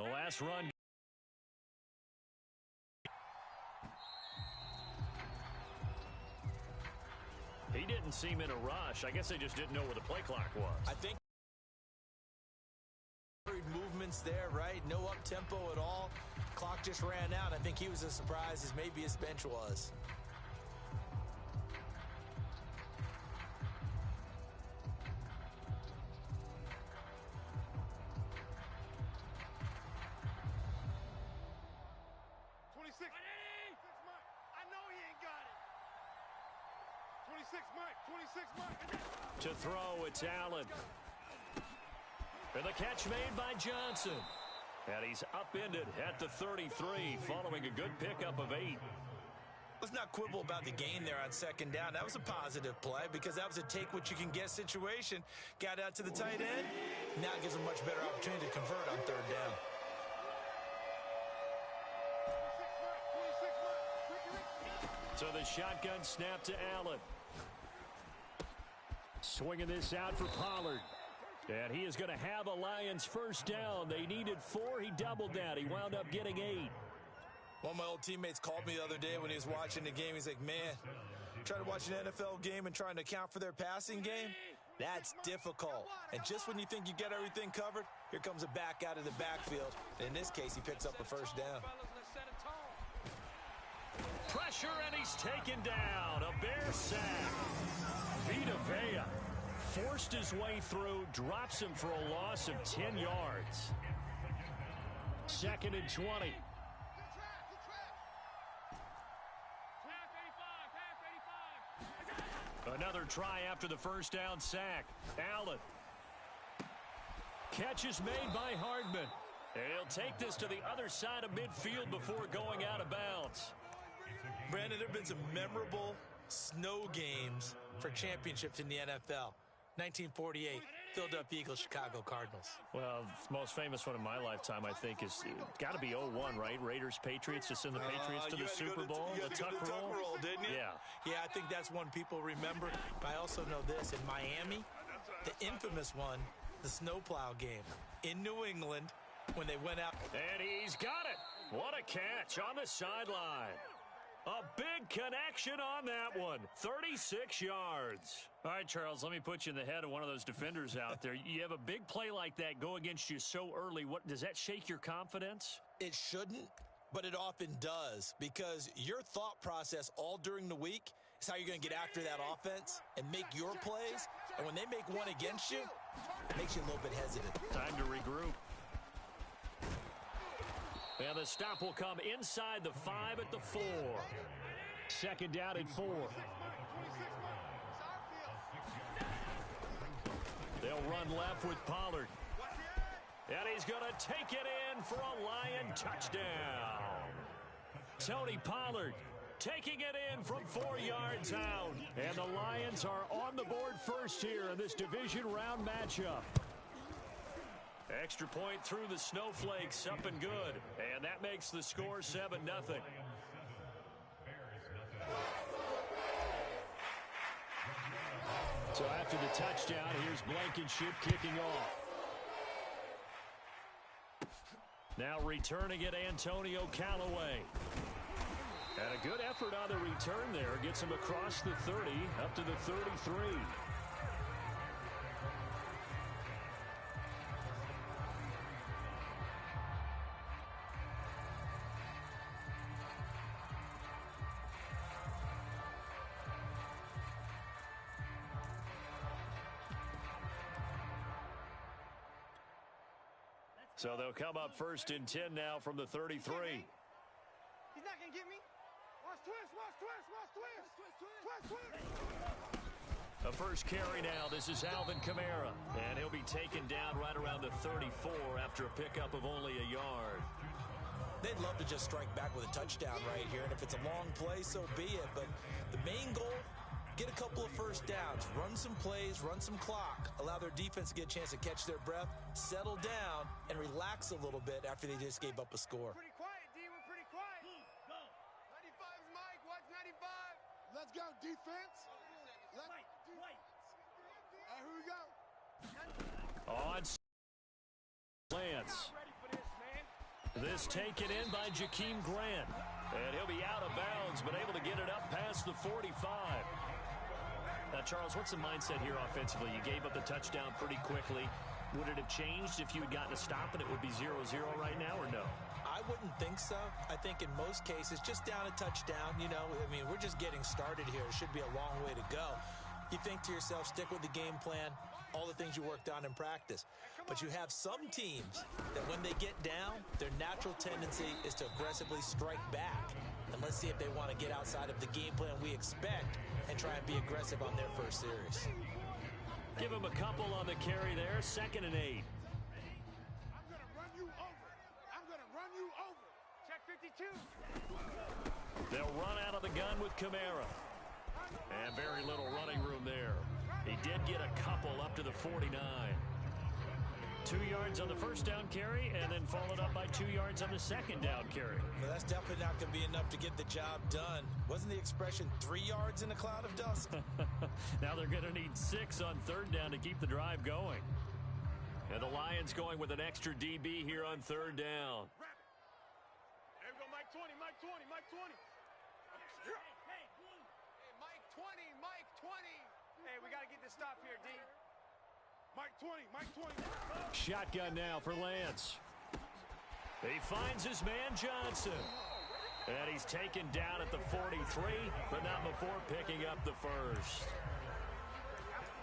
The last run. He didn't seem in a rush. I guess they just didn't know where the play clock was. I think movements there, right? No up-tempo at all. Clock just ran out. I think he was as surprised as maybe his bench was. To throw, it's Allen. And the catch made by Johnson. And he's upended at the 33 following a good pickup of 8. Let's not quibble about the gain there on second down. That was a positive play because that was a take-what-you-can-get situation. Got out to the tight end. Now it gives him a much better opportunity to convert on third down. So the shotgun snap to Allen. Swinging this out for Pollard. And he is going to have a Lions first down. They needed 4. He doubled that. He wound up getting 8. One of my old teammates called me the other day when he was watching the game. He's like, man, trying to watch an NFL game and trying to account for their passing game, that's difficult. And just when you think you get everything covered, here comes a back out of the backfield. In this case, he picks up a first down. Pressure, and he's taken down. A Bear sack. Vita Vea forced his way through, drops him for a loss of 10 yards. 2nd and 20. Another try after the first down sack. Allen. Catch is made by Hardman. And he'll take this to the other side of midfield before going out of bounds. Brandon, there have been some memorable snow games for championships in the NFL. 1948, Philadelphia Eagles, Chicago Cardinals. Well, the most famous one in my lifetime, I think, is got to be 01, right? Raiders, Patriots, to send the Patriots to the Super Bowl. The tuck roll, didn't you? Yeah. Yeah, I think that's one people remember. But I also know this. In Miami, the infamous one, the snowplow game. In New England, when they went out. And he's got it. What a catch on the sideline. A big connection on that one. 36 yards. All right, Charles, let me put you in the head of one of those defenders out there. You have a big play like that go against you so early. What does that shake your confidence? It shouldn't, but it often does, because your thought process all during the week is how you're going to get after that offense and make your plays. And when they make one against you, it makes you a little bit hesitant. Time to regroup. And the stop will come inside the 5 at the 4. 2nd down and 4. They'll run left with Pollard. And he's going to take it in for a Lion touchdown. Tony Pollard taking it in from 4 yards out. And the Lions are on the board first here in this division round matchup. Extra point through the snowflakes, up and good. And that makes the score 7-0. So after the touchdown, here's Blankenship kicking off. Now returning it, Antonio Callaway. And a good effort on the return there. Gets him across the 30, up to the 33. So they'll come up 1st and 10 now from the 33. He's not going to get me. Watch twist, watch twist, watch twist. Twist, twist. A first carry now. This is Alvin Kamara. And he'll be taken down right around the 34 after a pickup of only a yard. They'd love to just strike back with a touchdown right here. And if it's a long play, so be it. But the main goal, get a couple of first downs, run some plays, run some clock, allow their defense to get a chance to catch their breath, settle down, and relax a little bit after they just gave up a score. Pretty quiet, D. We're pretty quiet. Go. 95 is Mike. Watch 95. Let's go, defense. Hey, here we go. On Lance. This taken in by Jakeem Grant. And he'll be out of bounds, but able to get it up past the 45. Now, Charles, what's the mindset here offensively? You gave up the touchdown pretty quickly. Would it have changed if you had gotten a stop and it would be 0-0 right now, or no? I wouldn't think so. I think in most cases, just down a touchdown, you know, I mean, we're just getting started here. It should be a long way to go. You think to yourself, stick with the game plan, all the things you worked on in practice. But you have some teams that when they get down, their natural tendency is to aggressively strike back. And let's see if they want to get outside of the game plan we expect and try and be aggressive on their first series. Give him a couple on the carry there, 2nd and 8. I'm going to run you over. I'm going to run you over. Check 52. They'll run out of the gun with Kamara. And very little running room there. He did get a couple up to the 49. 2 yards on the first down carry, and then followed up by 2 yards on the second down carry. Well, that's definitely not going to be enough to get the job done. Wasn't the expression 3 yards in a cloud of dust? Now they're going to need 6 on 3rd down to keep the drive going. And the Lions going with an extra DB here on 3rd down. There we go, Mike 20, Mike 20, Mike 20. Hey, Mike 20, Mike 20. Hey, we got to get this stop here, D. Mike 20, Mike 20. Shotgun now for Lance. He finds his man Johnson. And he's taken down at the 43, but not before picking up the first.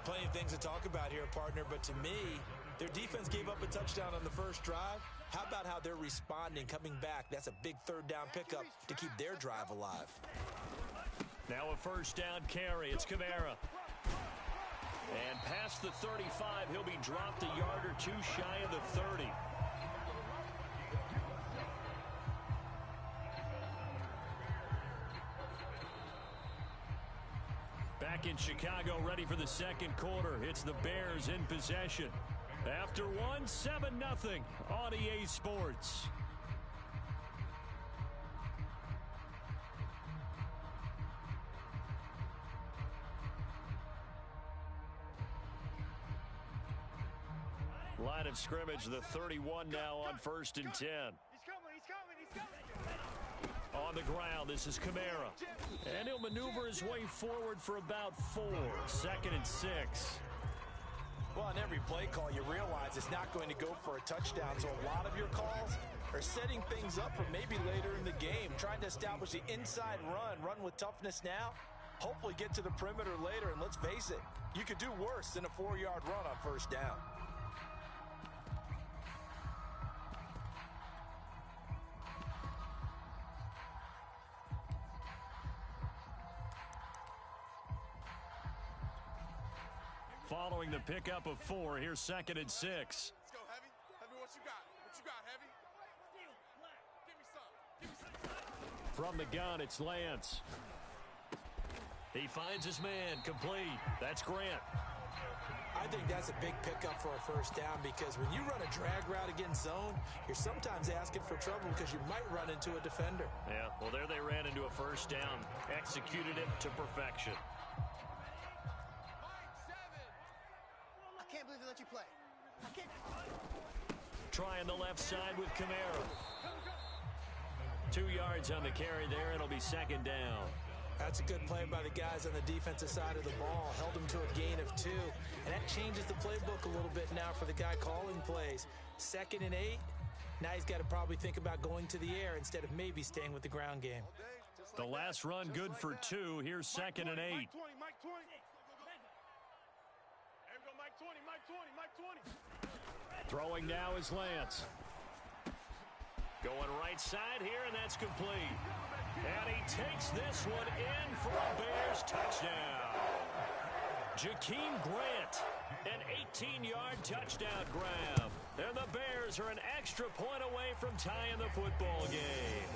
Plenty of things to talk about here, partner, but to me, their defense gave up a touchdown on the first drive. How about how they're responding, coming back? That's a big 3rd down pickup to keep their drive alive. Now a 1st down carry. It's Kamara. And past the 35, he'll be dropped a yard or 2 shy of the 30. Back in Chicago, ready for the 2nd quarter. It's the Bears in possession. After one, 7-0 on EA Sports. Line of scrimmage, the 31 now on 1st and 10. He's coming. On the ground, this is Kamara. And he'll maneuver his way forward for about 4. 2nd and 6. Well, on every play call, you realize it's not going to go for a touchdown, so a lot of your calls are setting things up for maybe later in the game, trying to establish the inside run with toughness now, hopefully get to the perimeter later, and let's face it, you could do worse than a 4-yard run on 1st down. Following the pickup of 4, here's 2nd and 6. Let's go, Heavy. Heavy, what you got? What you got, Heavy? Give me some. From the gun, it's Lance. He finds his man, complete. That's Grant. I think that's a big pickup for a 1st down because when you run a drag route against zone, you're sometimes asking for trouble because you might run into a defender. Yeah, well, there they ran into a 1st down. Executed it to perfection. I can't believe they let you play. I can't. Trying the left side with Kamara. 2 yards on the carry there. It'll be 2nd down. That's a good play by the guys on the defensive side of the ball. Held them to a gain of 2. And that changes the playbook a little bit now for the guy calling plays. 2nd and 8. Now he's got to probably think about going to the air instead of maybe staying with the ground game. The last run good for 2. Here's 2nd and 8. Mike 20, Mike 20. There we go, Mike 20, Mike 20, Mike 20. Throwing now is Lance. Going right side here, and that's complete. And he takes this one in for a Bears touchdown. Jakeem Grant, an 18-yard touchdown grab. And the Bears are an extra point away from tying the football game.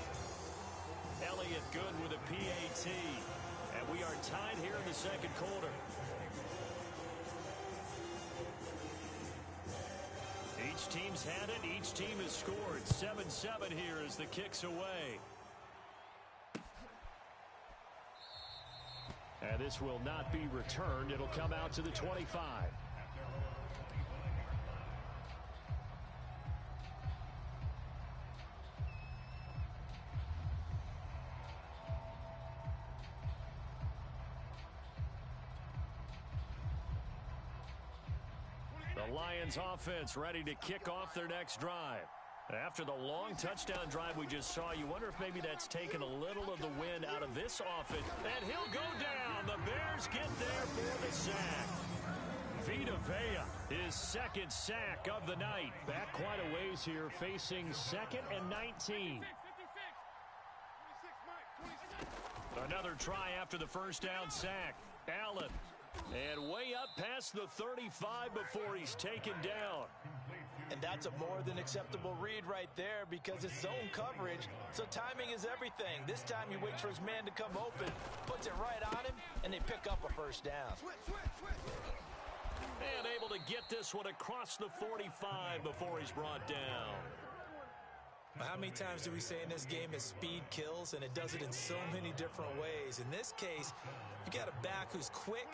Elliott good with a PAT. And we are tied here in the 2nd quarter. Each team's had it. Each team has scored. 7-7 here as the kick's away. And this will not be returned. It'll come out to the 25. The Lions offense ready to kick off their next drive. After the long touchdown drive we just saw, you wonder if maybe that's taken a little of the wind out of this offense. And he'll go down. The Bears get there for the sack. Vita Vea, his second sack of the night. Back quite a ways here, facing 2nd and 19. Another try after the first down sack. Allen. And way up past the 35 before he's taken down. And that's a more than acceptable read right there because it's zone coverage, so timing is everything. This time he waits for his man to come open, puts it right on him, and they pick up a first down. And able to get this one across the 45 before he's brought down. How many times do we say in this game that speed kills, and it does it in so many different ways? In this case, you got a back who's quick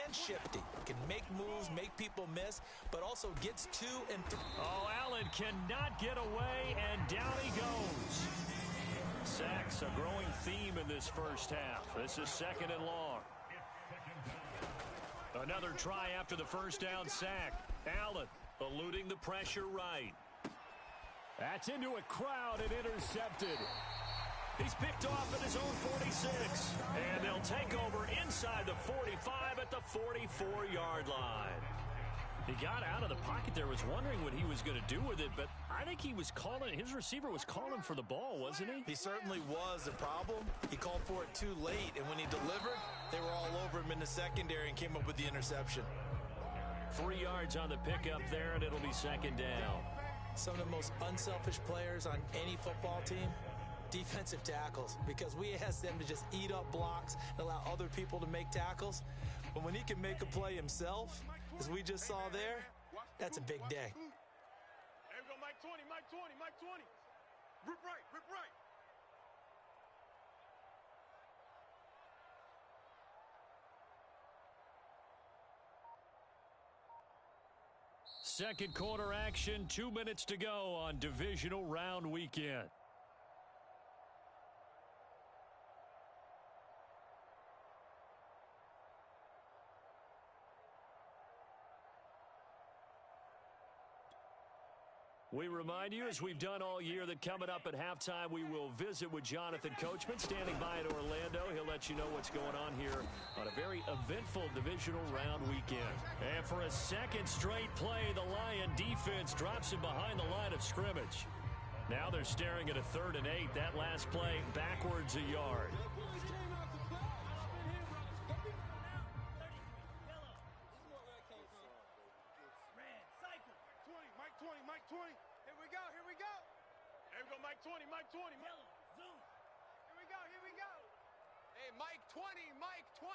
and shifty, can make moves, make people miss, but also gets 2 and 3. Oh, Allen cannot get away, and down he goes. Sacks, a growing theme in this first half. This is 2nd and long. Another try after the first down sack. Allen eluding the pressure right. That's into a crowd and intercepted. He's picked off at his own 46. And they'll take over inside the 45 at the 44-yard line. He got out of the pocket there, was wondering what he was going to do with it, but I think he was calling, his receiver was calling for the ball, wasn't he? He certainly was. The problem, he called for it too late, and when he delivered, they were all over him in the secondary and came up with the interception. 3 yards on the pickup there, and it'll be 2nd down. Some of the most unselfish players on any football team, defensive tackles, because we ask them to just eat up blocks and allow other people to make tackles. But when he can make a play himself, as we just saw there, that's a big day. There we go, Mike 20, Mike 20, Mike 20. Rip right, rip right. Second quarter action, 2 minutes to go on divisional round weekend. We remind you, as we've done all year, that coming up at halftime, we will visit with Jonathan Coachman, standing by in Orlando. He'll let you know what's going on here on a very eventful divisional round weekend. And for a second straight play, the Lion defense drops him behind the line of scrimmage. Now they're staring at a 3rd and 8. That last play, backwards a yard. Mike 20. Here we go, here we go. Here we go, Mike 20, Mike 20. Yellow, zoom. Here we go, here we go. Hey, Mike 20, Mike 20.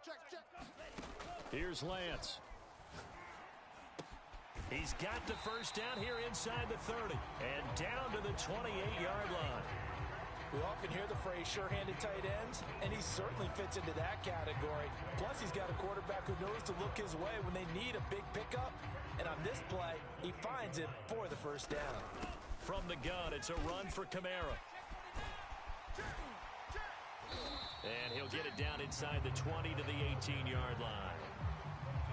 Check, check. Here's Lance. He's got the first down here inside the 30 and down to the 28-yard line. We often hear the phrase sure-handed tight ends, and he certainly fits into that category. Plus, he's got a quarterback who knows to look his way when they need a big pickup. And on this play, he finds it for the first down. From the gun, it's a run for Kamara. And he'll get it down inside the 20 to the 18-yard line.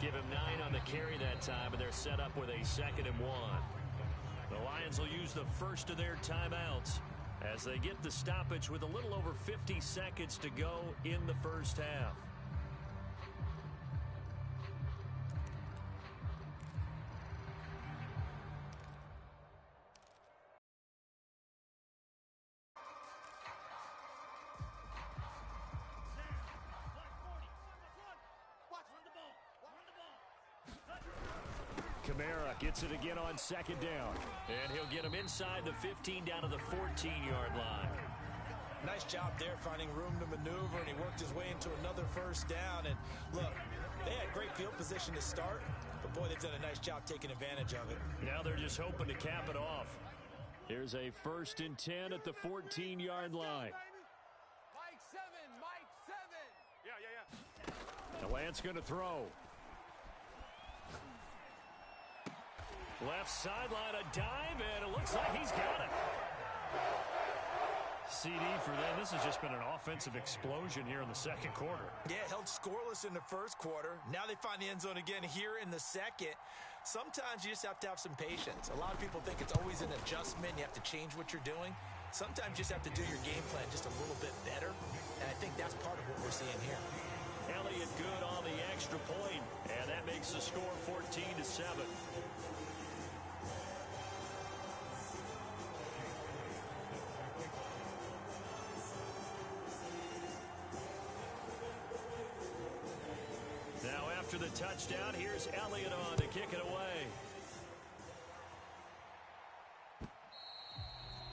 Give him 9 on the carry that time, and they're set up with a 2nd and 1. The Lions will use the first of their timeouts as they get the stoppage with a little over 50 seconds to go in the first half. Kamara gets it again on 2nd down. And he'll get him inside the 15 down to the 14-yard line. Nice job there finding room to maneuver, and he worked his way into another first down. And look, they had great field position to start, but boy, they've done a nice job taking advantage of it. Now they're just hoping to cap it off. Here's a 1st and 10 at the 14-yard line. Mike 7, Mike 7. Yeah. The Lance going to throw. Left sideline, a dive, and it looks like he's got it. CD for them. This has just been an offensive explosion here in the second quarter. Yeah, held scoreless in the first quarter. Now they find the end zone again here in the second. Sometimes you just have to have some patience. A lot of people think it's always an adjustment. You have to change what you're doing. Sometimes you just have to do your game plan just a little bit better, and I think that's part of what we're seeing here. Elliott good on the extra point, and that makes the score 14-7. Now after the touchdown, here's Elliott on to kick it away.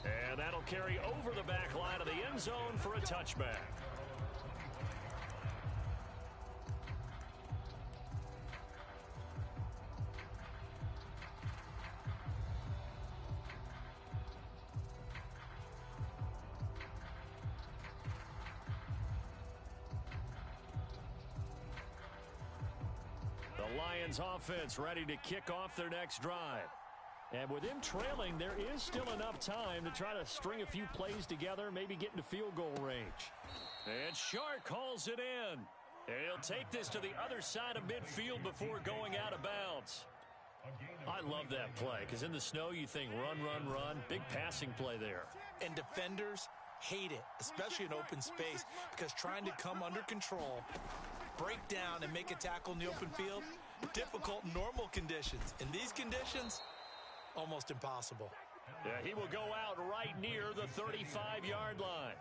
And that'll carry over the back line of the end zone for a touchback. The Lions offense ready to kick off their next drive. And with him trailing, there is still enough time to try to string a few plays together, maybe get into field goal range. And Shark hauls it in. And he'll take this to the other side of midfield before going out of bounds. I love that play, because in the snow you think run, run, run. Big passing play there. And defenders hate it, especially in open space, because trying to come under control, break down, and make a tackle in the open field, difficult in normal conditions. In these conditions, almost impossible. Yeah, he will go out right near the 35-yard line.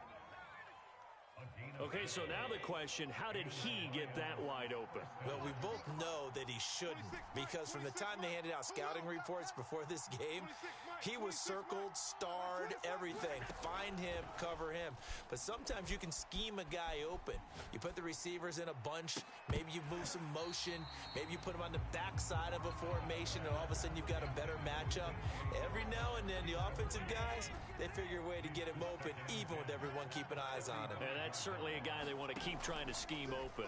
Okay, so now the question, how did he get that wide open? Well, we both know that he shouldn't, because from the time they handed out scouting reports before this game, he was circled, starred, everything. Find him, cover him. But sometimes you can scheme a guy open. You put the receivers in a bunch, maybe you move some motion, maybe you put them on the backside of a formation, and all of a sudden you've got a better matchup. Every now and then, the offensive guys, they figure a way to get him open, even with everyone keeping eyes on him. And that's certainly a guy they want to keep trying to scheme open.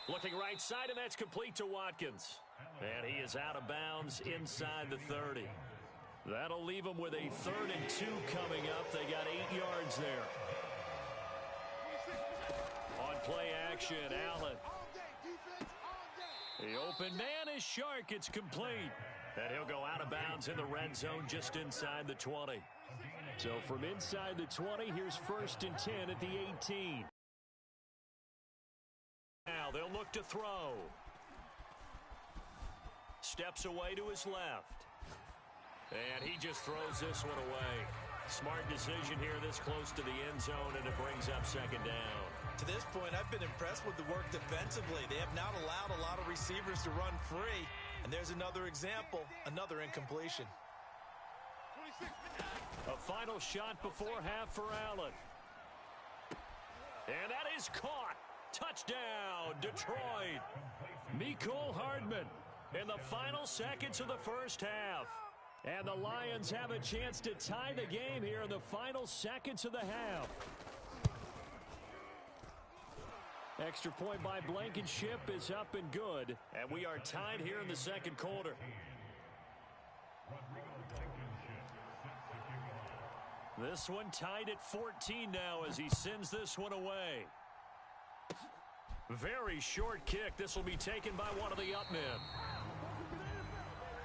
Looking right side, and that's complete to Watkins. And he is out of bounds inside the 30. That'll leave them with a 3rd and 2 coming up. They got 8 yards there. On play action, Allen. The open man is Shark. It's complete. And he'll go out of bounds in the red zone just inside the 20. So from inside the 20, here's 1st and 10 at the 18. Now they'll look to throw. Steps away to his left. And he just throws this one away. Smart decision here this close to the end zone, and it brings up 2nd down. To this point, I've been impressed with the work defensively. They have not allowed a lot of receivers to run free. And there's another example, another incompletion. A final shot before half for Allen. And that is caught. Touchdown, Detroit. Mecole Hardman in the final seconds of the first half. And the Lions have a chance to tie the game here in the final seconds of the half. Extra point by Blankenship is up and good. And we are tied here in the 2nd quarter. This one tied at 14 now as he sends this one away. Very short kick. This will be taken by one of the up men.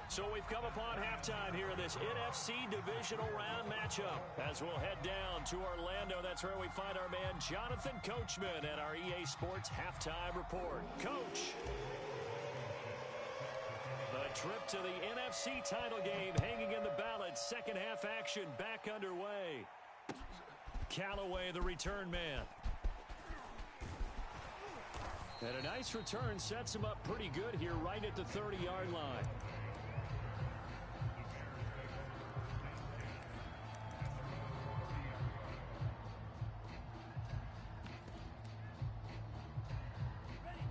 So we've come upon halftime here in this NFC divisional round matchup. As we'll head down to Orlando, that's where we find our man Jonathan Coachman at our EA Sports Halftime Report. Coach. A trip to the NFC title game hanging in the balance. 2nd half action back underway. Callaway, the return man. And a nice return sets him up pretty good here right at the 30-yard line.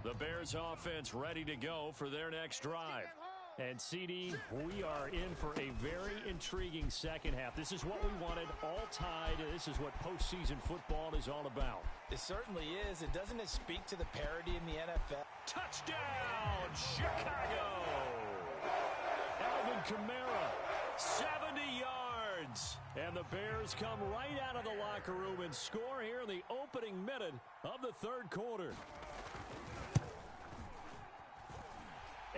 The Bears offense ready to go for their next drive. And, CD, we are in for a very intriguing 2nd half. This is what we wanted, all tied. This is what postseason football is all about. It certainly is. And doesn't it speak to the parity in the NFL? Touchdown, Chicago! Alvin Kamara, 70 yards. And the Bears come right out of the locker room and score here in the opening minute of the 3rd quarter.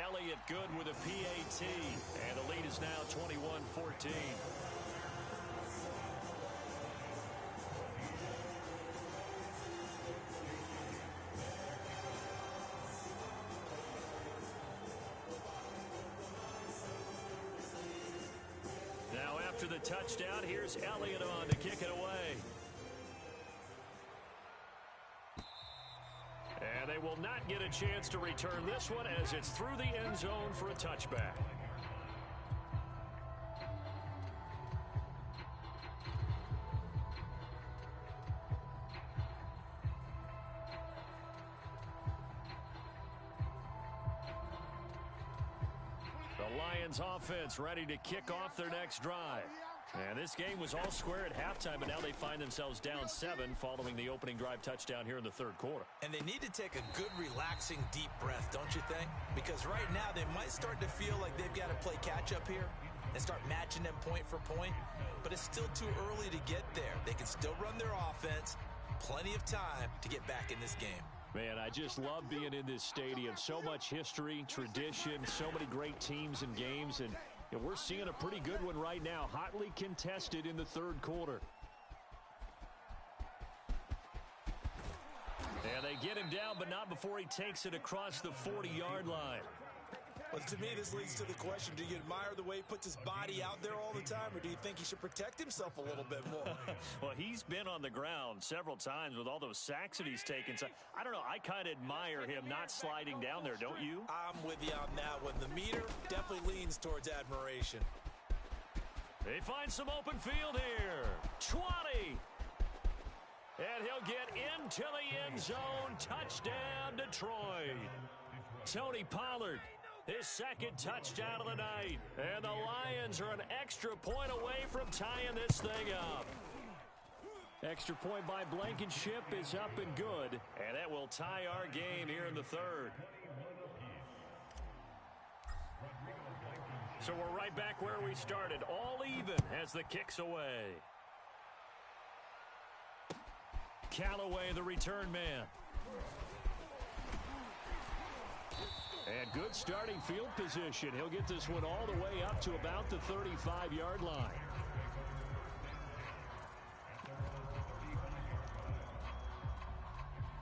Elliott good with a PAT. And the lead is now 21-14. Now after the touchdown, here's Elliott on to kick it away. And they will not get a chance to return this one as it's through the end zone for a touchback. The Lions offense ready to kick off their next drive. And this game was all square at halftime, but now they find themselves down 7 following the opening drive touchdown here in the third quarter. And they need to take a good, relaxing, deep breath, don't you think? Because right now they might start to feel like they've got to play catch-up here and start matching them point for point. But it's still too early to get there. They can still run their offense. Plenty of time to get back in this game. Man, I just love being in this stadium. So much history, tradition, so many great teams and games, and we're seeing a pretty good one right now, hotly contested in the third quarter. And they get him down, but not before he takes it across the 40-yard line. Well, to me, this leads to the question, do you admire the way he puts his body out there all the time, or do you think he should protect himself a little bit more? Well, he's been on the ground several times with all those sacks that he's taken. So, I don't know, I kind of admire him not sliding down there, don't you? I'm with you on that one. The meter definitely leans towards admiration. They find some open field here. 20. And he'll get into the end zone. Touchdown, Detroit. Tony Pollard, his second touchdown of the night. And the Lions are an extra point away from tying this thing up. Extra point by Blankenship is up and good. And that will tie our game here in the third. So we're right back where we started. All even as the kick's away. Callaway, the return man. And good starting field position. He'll get this one all the way up to about the 35-yard line.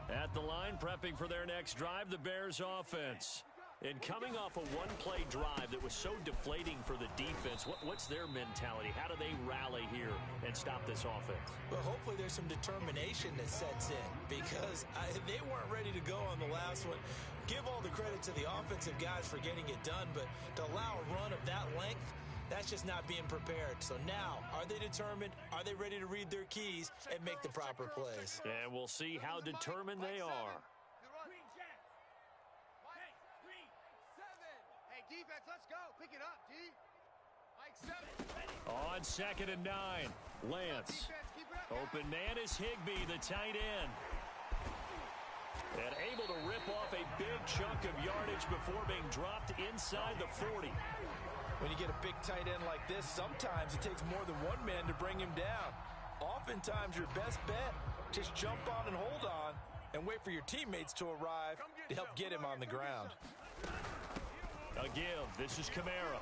At the line, prepping for their next drive, the Bears offense. And coming off a one-play drive that was so deflating for the defense, what's their mentality? How do they rally here and stop this offense? Well, hopefully there's some determination that sets in because they weren't ready to go on the last one. Give all the credit to the offensive guys for getting it done, but to allow a run of that length, that's just not being prepared. So now, are they determined? Are they ready to read their keys and make the proper plays? And we'll see how determined they are. Defense, let's go. Pick it up, D. Mike 7. On 2nd and 9. Lance. Open man is Higbee, the tight end. And able to rip off a big chunk of yardage before being dropped inside the 40. When you get a big tight end like this, sometimes it takes more than one man to bring him down. Oftentimes, your best bet, just jump on and hold on and wait for your teammates to arrive to help get him on the ground. A give. This is Kamara.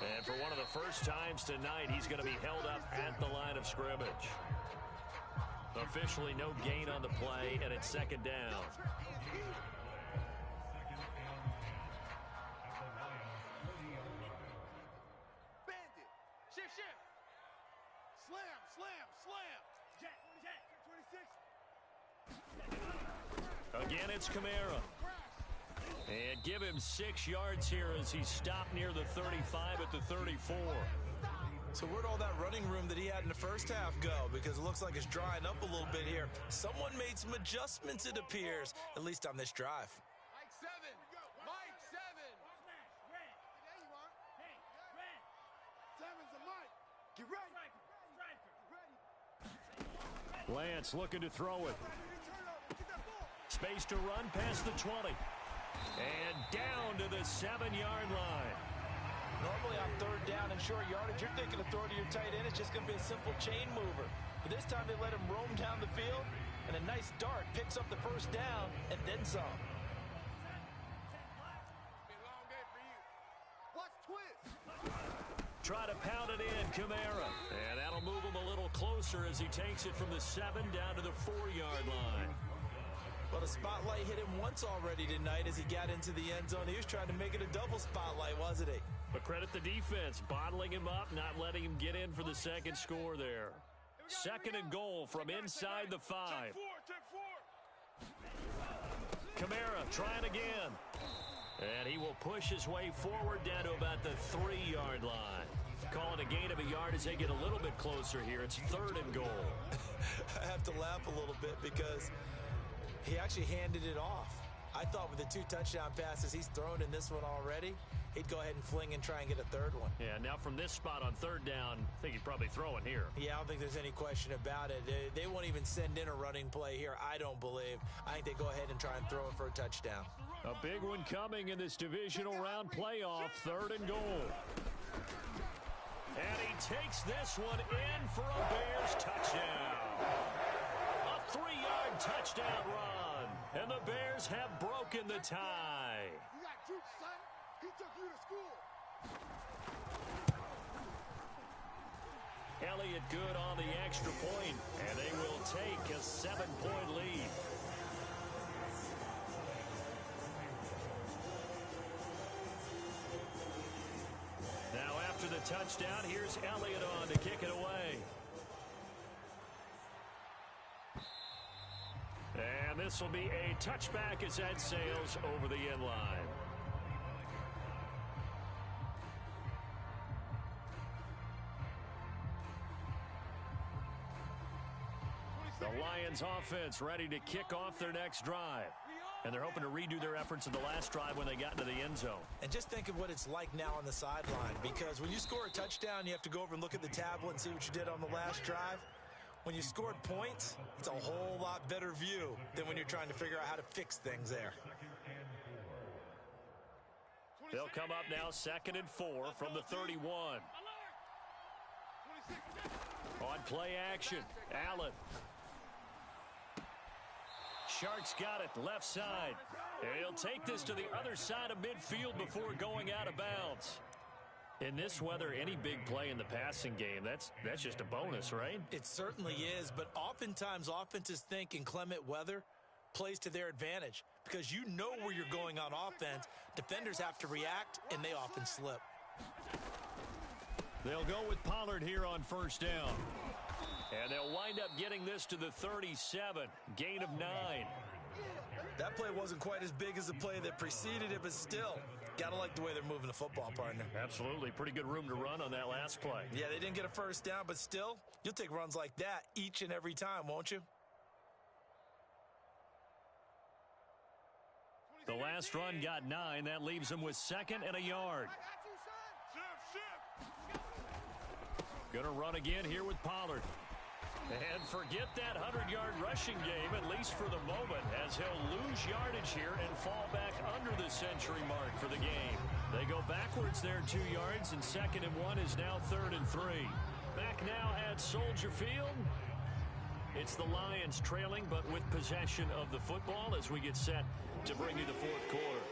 And for one of the first times tonight, he's going to be held up at the line of scrimmage. Officially no gain on the play, and it's 2nd down. Bandit. Shift. Slam. Jet 26. Again, it's Kamara. And give him 6 yards here as he's stopped near the 35 at the 34. So where'd all that running room that he had in the first half go? Because it looks like it's drying up a little bit here. Someone made some adjustments, it appears, at least on this drive. Mike 7. Mike 7. There you are. Hey, red. 7's a Mike. Get ready. Lance looking to throw it. Space to run past the 20. And down to the 7-yard line. Normally on 3rd down and short yardage, you're thinking of throw to your tight end. It's just going to be a simple chain mover. But this time they let him roam down the field, and a nice dart picks up the first down and then some. Try to pound it in, Kamara. And that'll move him a little closer as he takes it from the 7 down to the 4-yard line. Well, the spotlight hit him once already tonight as he got into the end zone. He was trying to make it a double spotlight, wasn't he? But credit the defense, bottling him up, not letting him get in for the second score there. 2nd and goal from inside the 5. Kamara trying again. And he will push his way forward down to about the 3-yard line. Calling a gain of a yard as they get a little bit closer here. It's 3rd and goal. I have to laugh a little bit because he actually handed it off. I thought with the 2 touchdown passes he's thrown in this one already, he'd go ahead and fling and try and get a 3rd one. Yeah, now from this spot on 3rd down, I think he'd probably throw it here. Yeah, I don't think there's any question about it. They won't even send in a running play here, I don't believe. I think they go ahead and try and throw it for a touchdown. A big one coming in this divisional round playoff, 3rd and goal. And he takes this one in for a Bears touchdown. A 3-yard touchdown run. And the Bears have broken the tie. You got juice, son. He took you to school. Elliott good on the extra point, and they will take a 7-point lead. Now after the touchdown, here's Elliott on to kick it away. And this will be a touchback as that sails over the end line. The Lions offense ready to kick off their next drive. And they're hoping to redo their efforts in the last drive when they got into the end zone. And just think of what it's like now on the sideline, because when you score a touchdown, you have to go over and look at the tablet and see what you did on the last drive. When you scored points, it's a whole lot better view than when you're trying to figure out how to fix things there. They'll come up now 2nd and 4 from the 31. On play action, Allen. Sharks got it, left side. And he'll take this to the other side of midfield before going out of bounds. In this weather, any big play in the passing game, that's just a bonus, right? It certainly is, but oftentimes offenses think inclement weather plays to their advantage because you know where you're going on offense. Defenders have to react, and they often slip. They'll go with Pollard here on 1st down. And they'll wind up getting this to the 37, gain of 9. That play wasn't quite as big as the play that preceded it, but still, gotta like the way they're moving the football, partner. Absolutely. Pretty good room to run on that last play. Yeah, they didn't get a 1st down, but still, you'll take runs like that each and every time, won't you? The last run got 9. That leaves them with 2nd and a yard. Gonna run again here with Pollard. And forget that 100-yard rushing game, at least for the moment, as he'll lose yardage here and fall back under the century mark for the game. They go backwards there 2 yards, and 2nd and 1 is now 3rd and 3. Back now at Soldier Field. It's the Lions trailing, but with possession of the football as we get set to bring you the 4th quarter.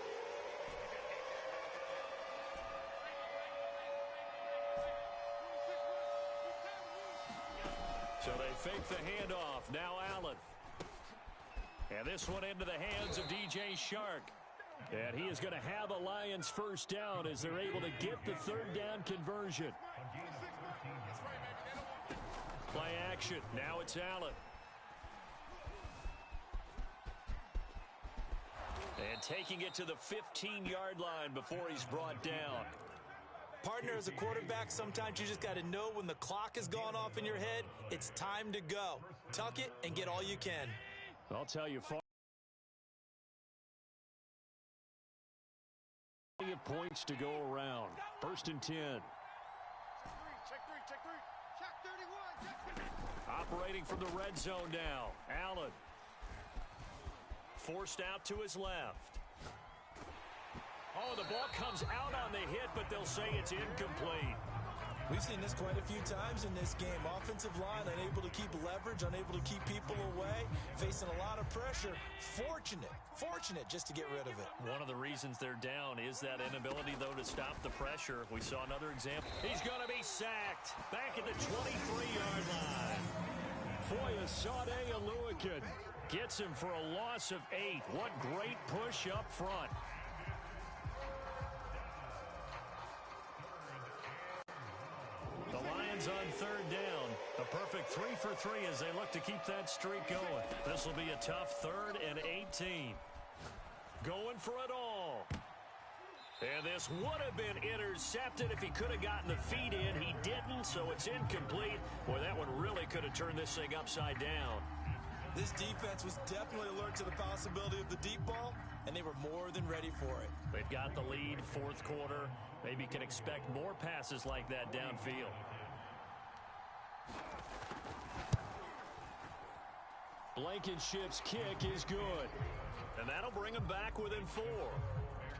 So they fake the handoff. Now Allen. And this one into the hands of DJ Shark. And he is going to have a Lions 1st down as they're able to get the 3rd down conversion. Play action. Now it's Allen. And taking it to the 15-yard line before he's brought down. Partner, as a quarterback, sometimes you just got to know when the clock has gone off in your head, it's time to go. Tuck it and get all you can. I'll tell you, plenty of points to go around. 1st and 10. Check 3. Check 31. Operating from the red zone now. Allen. Forced out to his left. Oh, the ball comes out on the hit, but they'll say it's incomplete. We've seen this quite a few times in this game. Offensive line unable to keep leverage, unable to keep people away, facing a lot of pressure. Fortunate just to get rid of it. One of the reasons they're down is that inability, though, to stop the pressure. We saw another example. He's going to be sacked back at the 23-yard line. Foyesade Aluakin gets him for a loss of 8. What great push up front. The Lions on third down. A perfect 3 for 3 as they look to keep that streak going. This will be a tough 3rd and 18. Going for it all. And this would have been intercepted if he could have gotten the feet in. He didn't, so it's incomplete. Boy, that one really could have turned this thing upside down. This defense was definitely alert to the possibility of the deep ball, and they were more than ready for it. They've got the lead, 4th quarter. Maybe can expect more passes like that downfield. Blankenship's kick is good. And that'll bring him back within 4.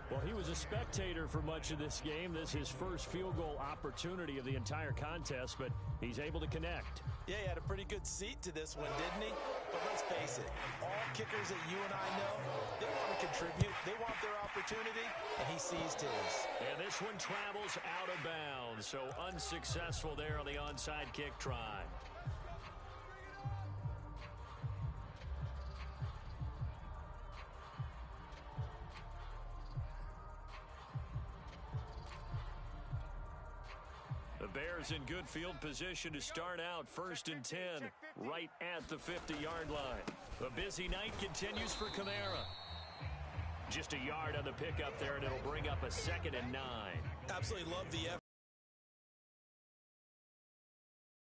Well, he was a spectator for much of this game. This is his first field goal opportunity of the entire contest, but he's able to connect. Yeah, he had a pretty good seat to this one, didn't he? But let's face it, all kickers that you and I know, they want to contribute. They want their opportunity, and he seized his. And this one travels out of bounds, so unsuccessful there on the onside kick try. The Bears in good field position to start out 1st and 10, right at the 50-yard line. The busy night continues for Kamara. Just a yard on the pickup there, and it'll bring up a 2nd and 9. Absolutely love the effort.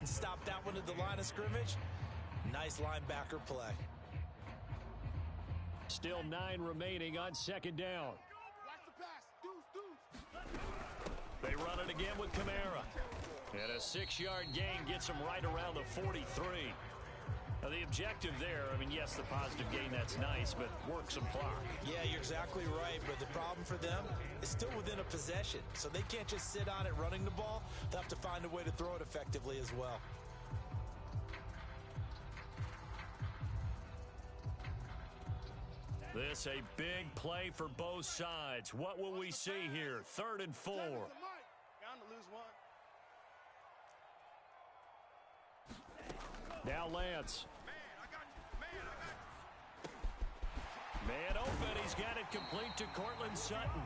Stop that one at the line of scrimmage. Nice linebacker play. Still 9 remaining on 2nd down. They run it again with Kamara. And a 6-yard gain gets him right around the 43. Now, the objective there, I mean, yes, the positive gain, that's nice, but work some clock. Yeah, you're exactly right, but the problem for them is still within a possession. So they can't just sit on it running the ball. They'll have to find a way to throw it effectively as well. This a big play for both sides. What will we see here? 3rd and 4. Now Lance. Man open. He's got it complete to Cortland Sutton.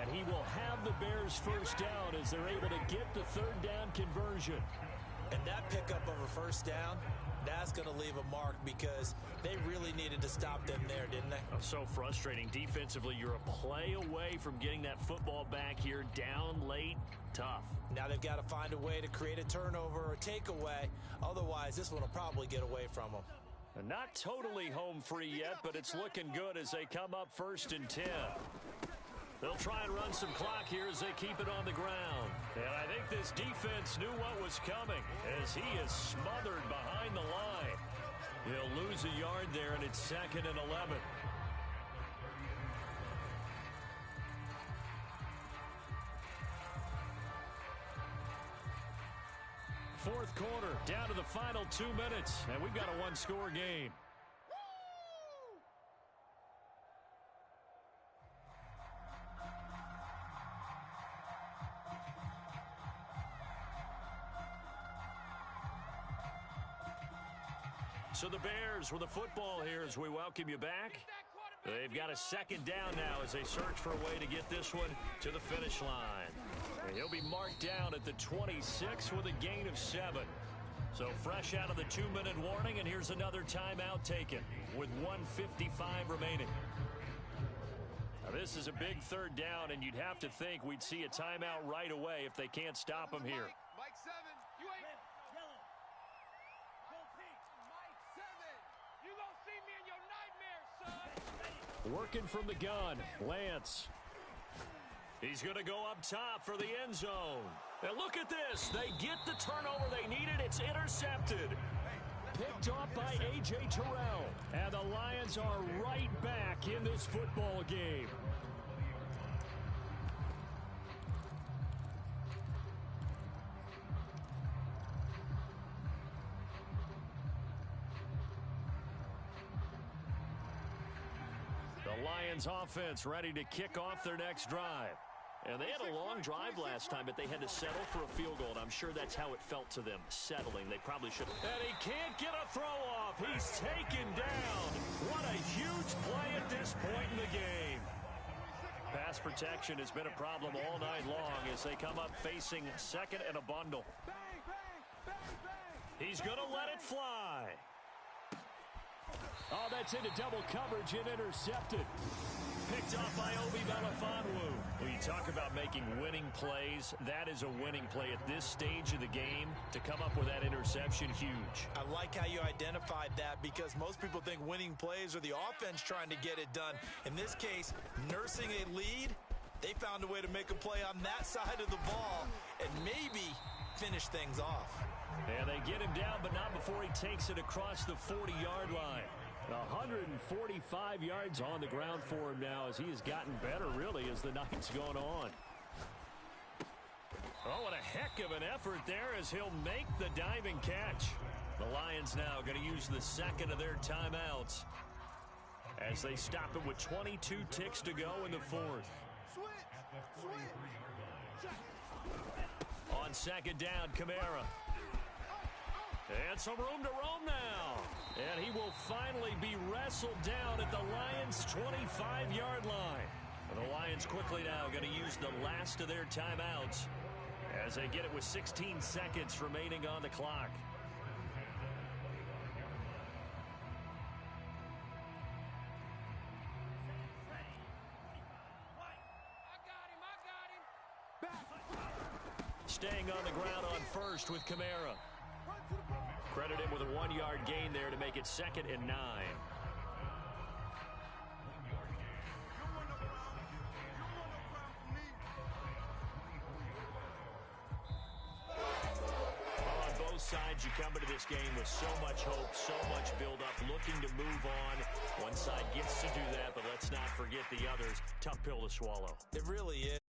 And he will have the Bears first down as they're able to get the 3rd down conversion. And that pickup of a first down, that's going to leave a mark because they really needed to stop them there, didn't they? Oh, so frustrating. Defensively, you're a play away from getting that football back here. Down late, tough. Now they've got to find a way to create a turnover or takeaway. Otherwise, this one will probably get away from them. Not totally home free yet, but it's looking good as they come up 1st and 10. They'll try and run some clock here as they keep it on the ground. And I think this defense knew what was coming as he is smothered behind the line. He'll lose a yard there, and it's 2nd and 11. Fourth quarter, down to the final 2 minutes, and we've got a one-score game. So the Bears with the football here as we welcome you back. They've got a 2nd down now as they search for a way to get this one to the finish line. And he'll be marked down at the 26 with a gain of 7. So fresh out of the 2-minute warning, and here's another timeout taken with 1:55 remaining. Now this is a big 3rd down, and you'd have to think we'd see a timeout right away if they can't stop him here. Mike 7, you ain't... Mike 7, you gonna see me in your nightmares, son. Working from the gun, Lance. He's going to go up top for the end zone. And look at this. They get the turnover they needed. It's intercepted. Picked off by A.J. Terrell. And the Lions are right back in this football game. The Lions offense ready to kick off their next drive. And they had a long drive last time, but they had to settle for a field goal, and I'm sure that's how it felt to them, settling. They probably should. And he can't get a throw off. He's taken down. What a huge play at this point in the game. Pass protection has been a problem all night long as they come up facing second and a bundle. He's going to let it fly. Oh, that's into double coverage and intercepted. Picked off by Obi Melifonwu. When you talk about making winning plays, that is a winning play at this stage of the game. To come up with that interception, huge. I like how you identified that because most people think winning plays are the offense trying to get it done. In this case, nursing a lead, they found a way to make a play on that side of the ball and maybe finish things off. And they get him down, but not before he takes it across the 40-yard line. 145 yards on the ground for him now as he has gotten better, really, as the night's gone on. Oh, what a heck of an effort there as he'll make the diving catch. The Lions now going to use the second of their timeouts as they stop it with 22 ticks to go in the fourth. On second down, Kamara. And some room to roam now. And he will finally be wrestled down at the Lions' 25-yard line. And the Lions quickly now going to use the last of their timeouts as they get it with 16 seconds remaining on the clock. Staying on the ground on first with Kamara. Credit him with a 1-yard gain there to make it 2nd and 9. Well, on both sides, you come into this game with so much hope, so much build-up, looking to move on. One side gets to do that, but let's not forget the others. Tough pill to swallow. It really is.